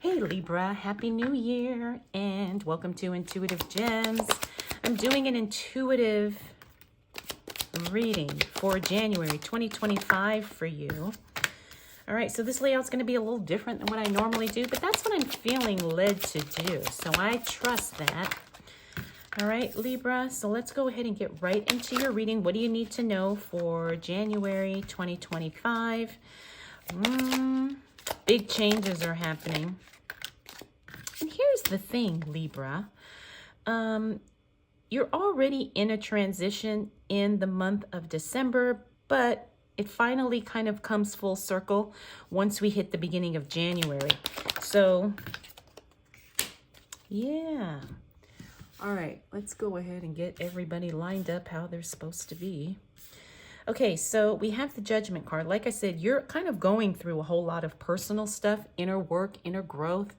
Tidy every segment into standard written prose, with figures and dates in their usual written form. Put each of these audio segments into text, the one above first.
Hey Libra, Happy New Year and welcome to Intuitive Gems. I'm doing an intuitive reading for January 2025 for you. All right, so this layout's going to be a little different than what I normally do, but that's what I'm feeling led to do. So I trust that. All right, Libra, so let's go ahead and get right into your reading. What do you need to know for January 2025? Big changes are happening. And here's the thing, Libra. You're already in a transition in the month of December, but it finally kind of comes full circle once we hit the beginning of January. So, yeah. All right, let's go ahead and get everybody lined up how they're supposed to be. Okay, so we have the Judgment card. Like I said, you're kind of going through a whole lot of personal stuff, inner work, inner growth.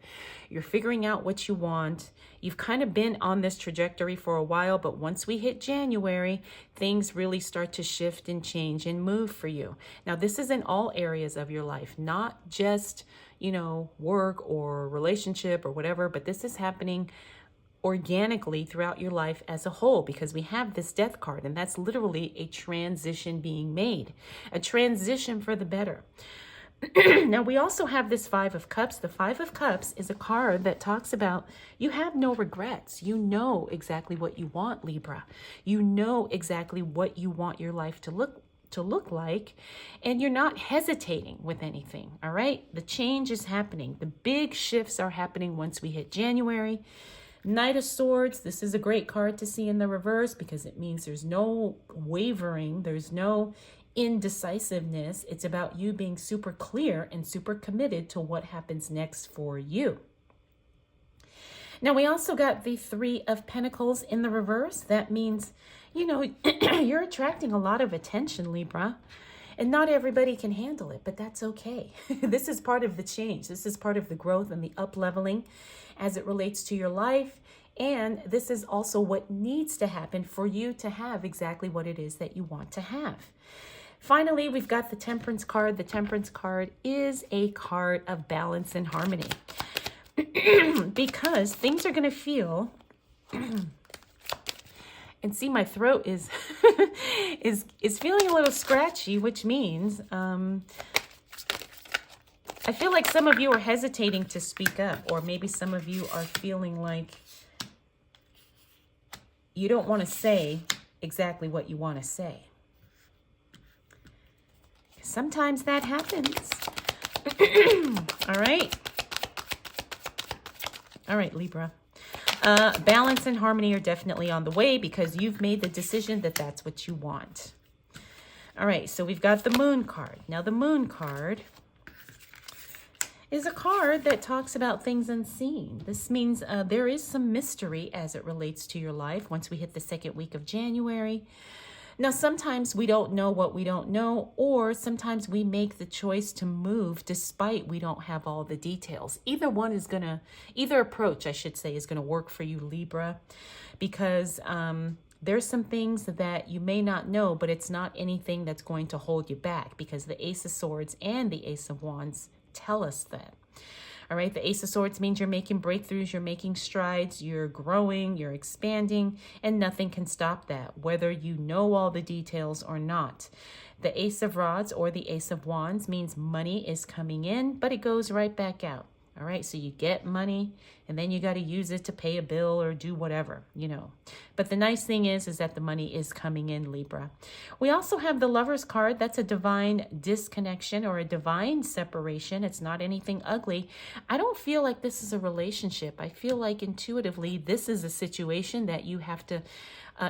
You're figuring out what you want. You've kind of been on this trajectory for a while, but once we hit January, things really start to shift and change and move for you. Now, this is in all areas of your life, not just, work or relationship or whatever, but this is happening organically throughout your life as a whole, because we have this Death card, and that's literally a transition being made, a transition for the better. Now, we also have this Five of Cups. The Five of Cups is a card that talks about you have no regrets. You know exactly what you want, Libra. You know exactly what you want your life to look like, and you're not hesitating with anything. All right, the change is happening. The big shifts are happening once we hit January. Knight of Swords, this is a great card to see in the reverse because it means there's no wavering, there's no indecisiveness. It's about you being super clear and super committed to what happens next for you. Now, we also got the Three of Pentacles in the reverse. That means, you're attracting a lot of attention, Libra. And not everybody can handle it, but that's okay. This is part of the change. This is part of the growth and the up-leveling as it relates to your life. And this is also what needs to happen for you to have exactly what it is that you want to have. Finally, we've got the Temperance card. The Temperance card is a card of balance and harmony. Because things are going to feel... And see, my throat is is feeling a little scratchy, which means I feel like some of you are hesitating to speak up, or maybe some of you are feeling like you don't want to say exactly what you want to say. Sometimes that happens. All right, Libra. Balance and harmony are definitely on the way because you've made the decision that that's what you want. All right, so we've got the Moon card. Now, the Moon card is a card that talks about things unseen. This means there is some mystery as it relates to your life once we hit the second week of January. Now, sometimes we don't know what we don't know, or sometimes we make the choice to move despite we don't have all the details. Either approach, I should say, is going to work for you, Libra, because there's some things that you may not know, but it's not anything that's going to hold you back, because the Ace of Swords and the Ace of Wands tell us that. All right, the Ace of Swords means you're making breakthroughs, you're making strides, you're growing, you're expanding, and nothing can stop that, whether you know all the details or not. The Ace of Rods or the Ace of Wands means money is coming in, but it goes right back out. All right, so you get money and then you got to use it to pay a bill or do whatever, But the nice thing is that the money is coming in, Libra. We also have the Lover's card. That's a divine disconnection or a divine separation. It's not anything ugly. I don't feel like this is a relationship. I feel like intuitively this is a situation that you have to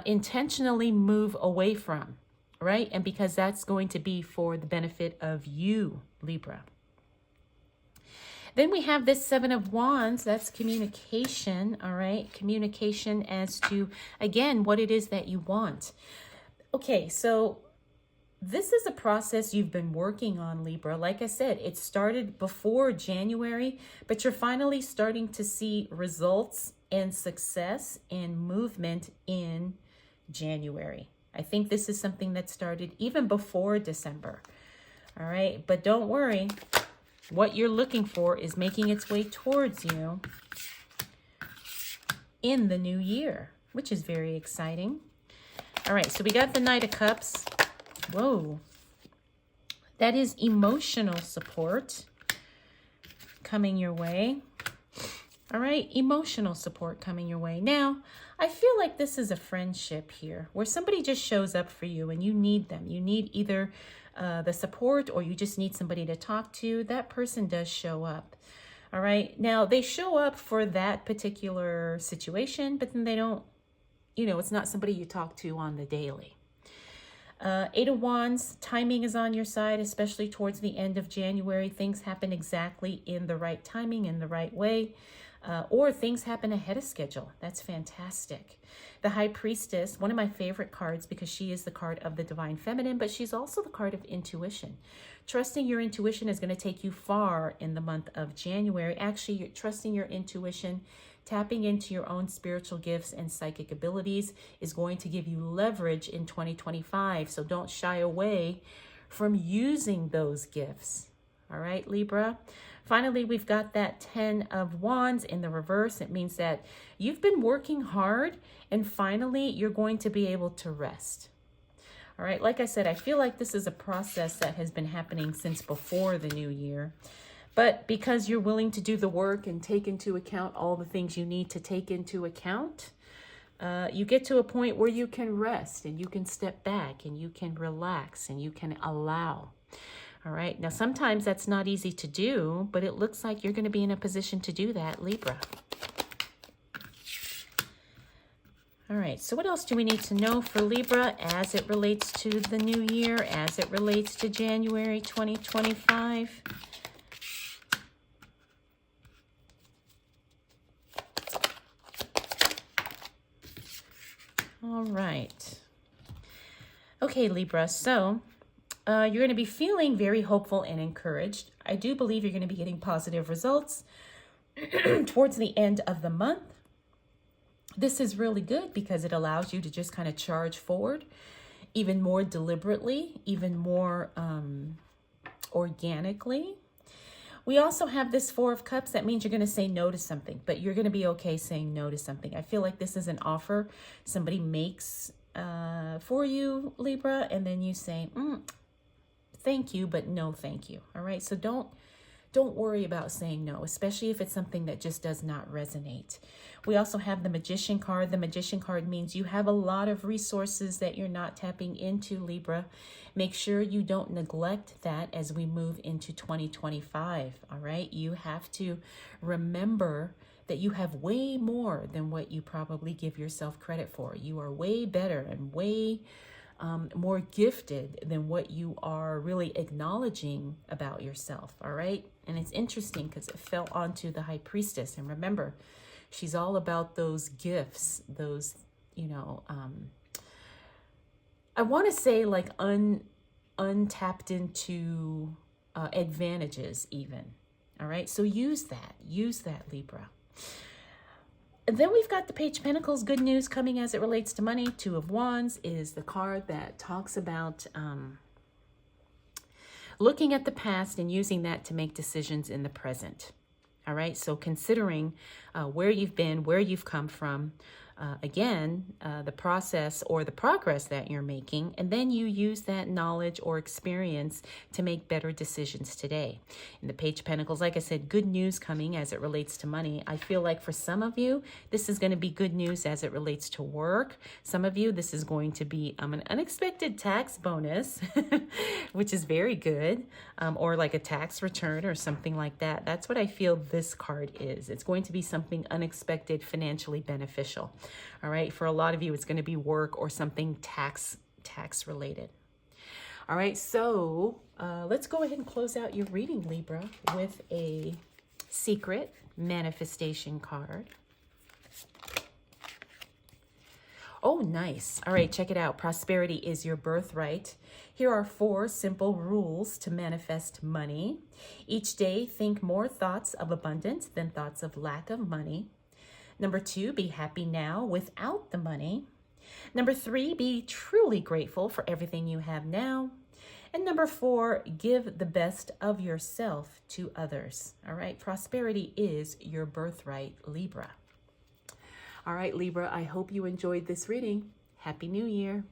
intentionally move away from, right? And because that's going to be for the benefit of you, Libra. Then we have this Seven of Wands. That's communication, all right? Communication as to, again, what it is that you want. Okay, so this is a process you've been working on, Libra. Like I said, it started before January, but you're finally starting to see results and success and movement in January. I think this is something that started even before December, all right? But don't worry. what you're looking for is making its way towards you in the new year, which is very exciting. All right, so we got the Knight of Cups. Whoa. That is emotional support coming your way. All right, emotional support coming your way. Now, I feel like this is a friendship here where somebody just shows up for you and you need them. You need either the support or you just need somebody to talk to. That person does show up. All right, now they show up for that particular situation, but then they don't, it's not somebody you talk to on the daily. Eight of Wands, timing is on your side, especially towards the end of January. Things happen exactly in the right timing, in the right way, or things happen ahead of schedule. That's fantastic. The High Priestess, one of my favorite cards because she is the card of the Divine Feminine, but she's also the card of intuition. Trusting your intuition is going to take you far in the month of January. Actually, you're trusting your intuition, tapping into your own spiritual gifts and psychic abilities is going to give you leverage in 2025. So don't shy away from using those gifts. All right, Libra. Finally, we've got that 10 of Wands in the reverse. It means that you've been working hard and finally you're going to be able to rest. All right, like I said, I feel like this is a process that has been happening since before the new year. But because you're willing to do the work and take into account all the things you need to take into account, you get to a point where you can rest and you can step back and you can relax and you can allow. All right. Now, sometimes that's not easy to do, but it looks like you're going to be in a position to do that, Libra. All right. So what else do we need to know for Libra as it relates to the new year, as it relates to January 2025? All right. Okay, Libra. So you're going to be feeling very hopeful and encouraged. I do believe you're going to be getting positive results towards the end of the month. This is really good because it allows you to just kind of charge forward even more deliberately, even more organically. We also have this Four of Cups. That means you're going to say no to something, but you're going to be okay saying no to something. I feel like this is an offer somebody makes for you, Libra, and then you say, thank you, but no thank you. All right, so don't worry about saying no, especially if it's something that just does not resonate. We also have the Magician card. The Magician card means you have a lot of resources that you're not tapping into, Libra. Make sure you don't neglect that as we move into 2025, all right? You have to remember that you have way more than what you probably give yourself credit for. You are way better and way more gifted than what you are really acknowledging about yourself, all right? And it's interesting because it fell onto the High Priestess. And remember, she's all about those gifts, those, I want to say like untapped into advantages even, all right? So use that, Libra. And then we've got the Page of Pentacles, good news coming as it relates to money. Two of Wands is the card that talks about looking at the past and using that to make decisions in the present. All right, so considering where you've been, where you've come from, the process or the progress that you're making, and then you use that knowledge or experience to make better decisions today. In the Page of Pentacles, like I said, good news coming as it relates to money. I feel like for some of you, this is going to be good news as it relates to work. Some of you, this is going to be an unexpected tax bonus, which is very good, or like a tax return or something like that. That's what I feel this card is. It's going to be something unexpected, financially beneficial. All right, for a lot of you, it's going to be work or something tax related. All right, so let's go ahead and close out your reading, Libra, with a secret manifestation card. Oh, nice. All right, check it out. Prosperity is your birthright. Here are 4 simple rules to manifest money. Each day, think more thoughts of abundance than thoughts of lack of money. Number 2, be happy now without the money. Number 3, be truly grateful for everything you have now. And number 4, give the best of yourself to others. All right. Prosperity is your birthright, Libra. All right, Libra, I hope you enjoyed this reading. Happy New Year.